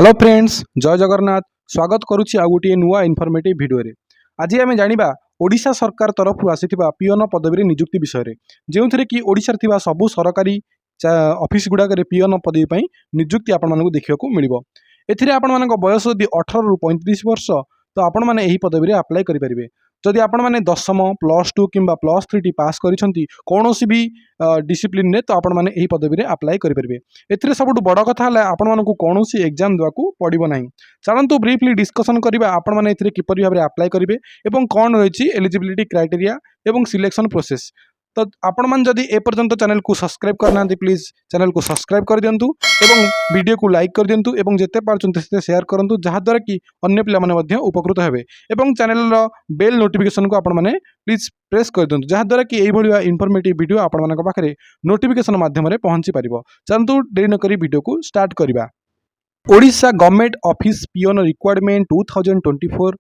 Hello friends, जय जगन्नाथ। स्वागत करुच्ची आ गोटे नुआ इनफॉर्मेटिव वीडियो रे। आज आम जाना ओडिशा सरकार तरफ आसीथिबा पियन पदवी नियुक्ति विषय रे, जो थी कि ओडिशा रे सबु सरकारी ऑफिस गुड़ाक पियन पदवी पर नियुक्ति आपण मानक देखा मिल। एथिरे आपण मानक बयस यदि 18 रु 35 वर्ष तो आपण माने एही पदवी रे अप्लाई करि परिबे। जदि आपण माने दशम +2 किंबा +3 टी पास करिसंती कोनोसी भी डिसिप्लिन ने तो आपण माने एही पदवी रे अप्लाई करि परिबे। एथिरे सबुठु बड़ कथा हला आपण मानकु कोनोसी एग्जाम देवाकू पड़िबो नाही। चलंतु ब्रीफली डिस्कशन करिबा आपण माने एथिरे किपरि भाबरे अप्लाई करिबे एवं कोन रहिछि एलिजिबिलिटी क्राइटेरिया एवं सिलेक्शन प्रोसेस। तो आपण मान जदि ए पर्यंत चैनल को सब्सक्राइब करना प्लीज चैनल को सब्सक्राइब कर दिंतु एवं वीडियो को लाइक कर दिंतु एवं जेते पारचंते सेते शेयर करंतु जहाँ द्वारा कि अन्य पिला माने मध्य उपकृत हेबे एवं चैनल रो बेल नोटिफिकेशन को आपण माने प्लीज प्रेस कर दिंतु जहाँ द्वारा कि एई भलिया इन्फॉर्मेटिव वीडियो आपण मानक पाखरे नोटिफिकेशन माध्यम रे पहुंची परिबो। चलंतु देरी न करी वीडियो को स्टार्ट करिबा। ओडिशा गवर्नमेंट ऑफिस पियन रिक्वायरमेंट 2024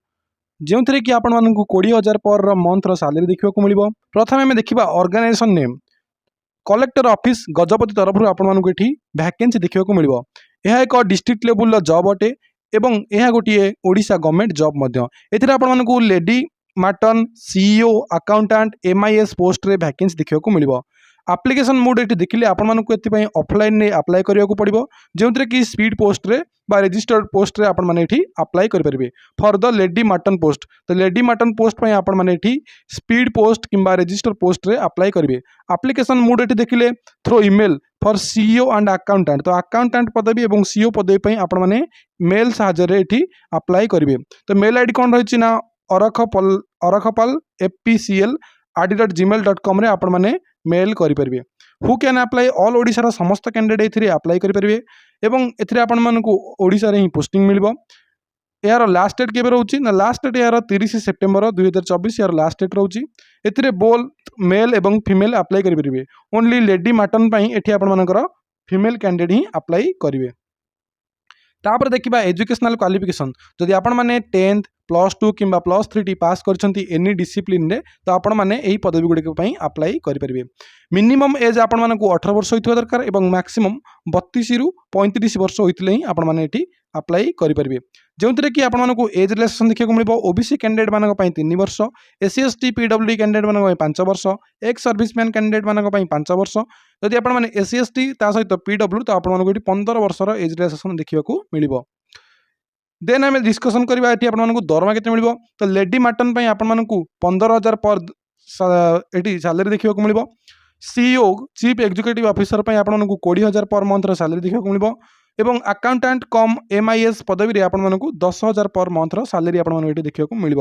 जो थे कि आपण मानक 20,000 पर मंथ सैलरी देखा मिल। प्रथम आम देखा organisation name collector office Gajapati तरफ आपण मानक ये वैकेंसी देखा मिल। यह एक डिस्ट्रिक्ट लेवल जॉब अटे एवं यह गोटे ओडिशा गवर्नमेंट जॉब एथिरे आपण मानक lady Marton CEO accountant MIS post रे वैकेंसी देखा मिल। एप्लिकेशन मोड ये देखिले आपण मानक एथिपाई ऑफलाइन ने अप्लाई करिया को पड़िबो जो कि स्पीड पोस्ट रे बा रजिस्टर्ड पोस्ट रे आपण माने एठी अप्लाई करि परिबे for the lady matron post. तो लेडी मार्टन पोस्ट पई आपण माने एठी स्पीड पोस्ट किंबा रजिस्टर पोस्ट रे अप्लाई करिवे। एप्लिकेशन मोड एठी देखिले through email for CEO and accountant. तो अकाउंटेंट पदवी एवं सीईओ पदवी पई आपण माने मेल सहायता रे एठी अप्लाई करिवे। तो मेल आईडी कोन रहिछि ना अरखपल fpcl@gmail.com रे आपण माने मेल करि परिबे। Who can apply all Odisha रा समस्त कैंडिडेट एथिरे अप्लाई करि परिबे एवं एथिरे आपण मानकु ओडिशा रे ही पोस्टिंग मिलबो। यार लास्ट डेट केबे रहउछि ना लास्ट डेट यार 30 सेप्टेम्बर 2024 यार लास्ट डेट रहउछि। एथिरे बोल मेल एवं फीमेल अप्लाई करि परिबे। ओनली लेडी मार्टन पई एठी आपण मानकर फीमेल कैंडिडेट ही अप्लाई करिवे। तापर देखिबा एजुकेशनल क्वालिफिकेशन जदि आपण माने 10th +2 किंबा +3 टी पास करछंती एनी डिसिप्लिन रे तो आपण माने एही पदवी गुडी के पई अप्लाई करि परिबे। मिनिमम एज आपण मानकु 18 वर्ष होइथवा दरकार एवं मैक्सिमम 32 रु 35 वर्ष होइतले ही आपण माने एठी अप्लाई करि परिबे। जोंतरे कि आपण मानकु एज रिलैक्सेशन देखिया मिलबो। ओबीसी कैंडिडेट मानक पई 3 वर्ष, एससी एसटी पीडब्ल्यूडी कैंडिडेट मानक पई 5 वर्ष, एक्स सर्विसमैन कैंडिडेट मानक पई 5 वर्ष। जदि आपण माने एससी एसटी ता सहित पीडब्ल्यू तो आपण मानकु एठी 15 वर्षर एज रिलैक्सेशन देखिया मिलिबो। देन आम डिस्कसन करवा ये आपको दरमा के मिल। तो लेडी मार्टन पर आपण 15,000 पर ये सैलरी देखा मिल। सीईओ चीफ एग्जीक्यूटिव ऑफिसर पर आपण 20,000 पर मंथ सैलरी देखा मिल एवं अकाउंटेंट कम एमआईएस पदवी रे आपण 10,000 पर मंथ सैलरी आपण देखा मिल।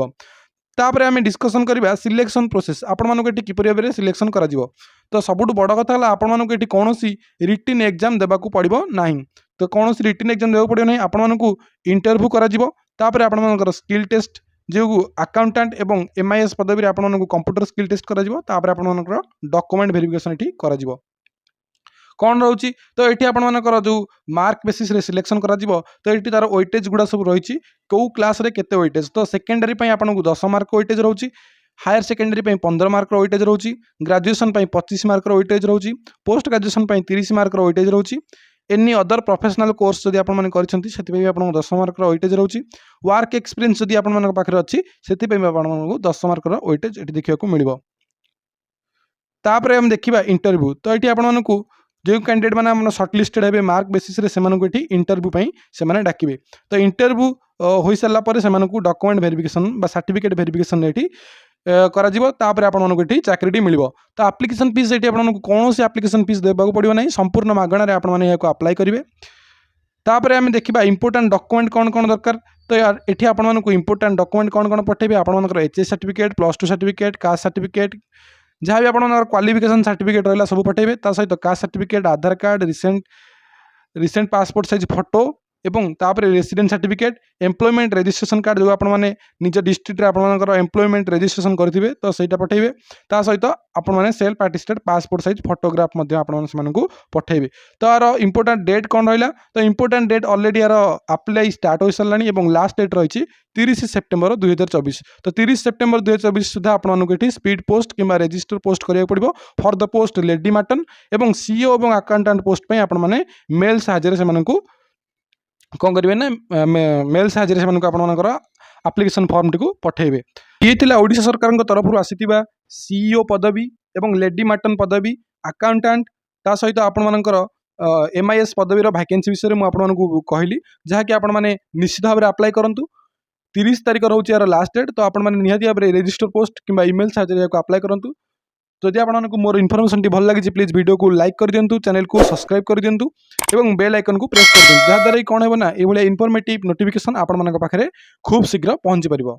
तापर आम डिस्कसन करवा सिलेक्शन प्रोसेस आपण मानक ये किपरि भाबरे सिलेक्शन करा जिवो। तो सबुठ बड़ कथा है आपण मानक ये कौन रिटिन एग्जाम देबाकू पड़िबो नाही। तो कौन रिटिन एग्जाम देबाकू पड़िबो नाही आपण मानकू इंटरव्यू करा जिवो। तापर आपण मानकर स्किल टेस्ट जो अकाउंटेंट एवं एमआईएस पदवी रे आपण मानकू कंप्यूटर स्किल टेस्ट करा जिवो। तापर आपण मानकर डॉक्यूमेंट वेरिफिकेशन एठी करा जिवो। कौन रोची तो ये आपण मानकर जो मार्क बेसिस रे सिलेक्शन करा जिवो। तो ये तार वेटेज गुड़ा सब रही कौ क्लास रे केते वेटेज। तो सेकेंडरी पई आपण 10 मार्क वेटेज रोची, हायर सेकेंडरी पई 15 मार्क वेटेज रोची, ग्रेजुएशन पई 25 मार्क वेटेज रोची, पोस्ट ग्रेजुएशन पई 30 मार्क वेटेज रोची। एनी अदर प्रोफेशनल कोर्स जदि आपण माने करिसंती सेति पई आपण 10 मार्क वेटेज रोची। वर्क एक्सपीरियंस जदि आपण मानक पाखरे अछि सेति पई आपण मानक 10 मार्क वेटेज एठी देखिया मिलिबो। तापर हम देखिबा इंटरव्यू। तो एठी आपण मानक जो कैंडिडेट मैंने हम सर्टलिस्टेड हे मार्क बेसिस रे से इंटरव्यू पई से माने डाकिबे। तो इंटरव्यू हो सारा पर से डॉक्यूमेंट वेरिफिकेशन बा सर्टिफिकेट वेरिफिकेशन एठी करा जिवो। तापर आपण मानक एठी चाकरीटी मिलिबो। तो एप्लिकेशन फीस एठी आपण मानक कौन सी एप्लिकेशन फीस देबाकू पड़िबो नाही, संपूर्ण मागणा रे आपण माने याको अप्लाई करिवे। तापर आम देखिबा इंपोर्टेंट डॉक्यूमेंट कौन कौन दरकार। तो एठी आपण मानक इंपोर्टेंट डॉक्यूमेंट कौन कौन पठेबे आपण मानकर HS certificate, +2 certificate, caste certificate, जहाँ भी आप क्वालिफिकेशन सर्टिफिकेट रहा सब पठेबे। ता सहित caste certificate, Aadhaar card, recent passport size photo एवं तापर resident certificate, employment registration card जो आप निज डिस्ट्रिक्ट आपंकर एम्प्लॉयमेंट रजिस्ट्रेशन करेंगे तो सहीटा पठेबे। ता सहित आप सेल्फ आर्टिस्टेड पासपोर्ट साइज फोटोग्राफ पठेबे। तो यार इंपोर्टेंट डेट कौन रहा। तो इंपोर्टेंट डेट ऑलरेडी यार अप्लाई स्टार्ट हो सारा और लास्ट डेट रही 30 सेप्टेम्बर 2024। तो 30 सेप्टेम्बर 2024 सुधा आपको स्पीड पोस्ट किंबा रजिस्टर पोस्ट करिया पड़िबो for the post lady matron एवं सीईओ और अकाउंटेंट पोस्ट पे आपण माने मेल साहाय्य से कौन करेंगे ना मेल साहाଯ୍य से आपर आप्लिकेसन फर्म टी पठेबे। ये थिला ओडिशा सरकार तरफ आसीथिबा सीईओ पदवी एवं लेडी मार्टन पदवी अकाउंटेंट ता सहित आपण MIS पदवीर वैकेंसी विषय में आपको कहली जहाँकि आपण मैंने निश्चित भाव में अप्लाई करूँ। 30 तारीख रोचे यार लास्ट डेट तो आपण मैंने निहाती भाव में रजिस्टर पोस्ट कि ईमेल साहाय्य अप्लाई करूँ। जदि आपको मोर इनफॉरमेशन भल लगी प्लीज वीडियो को लाइक कर दिंतु, चैनल को सब्सक्राइब कर दिंतु एवं बेल आइकन को प्रेस कर दिंतु, जहाँद्वारा कौन है ना ये इनफॉर्मेटिव नोटिफिकेशन आपण पाखे खूब शीघ्र पहुँची पार।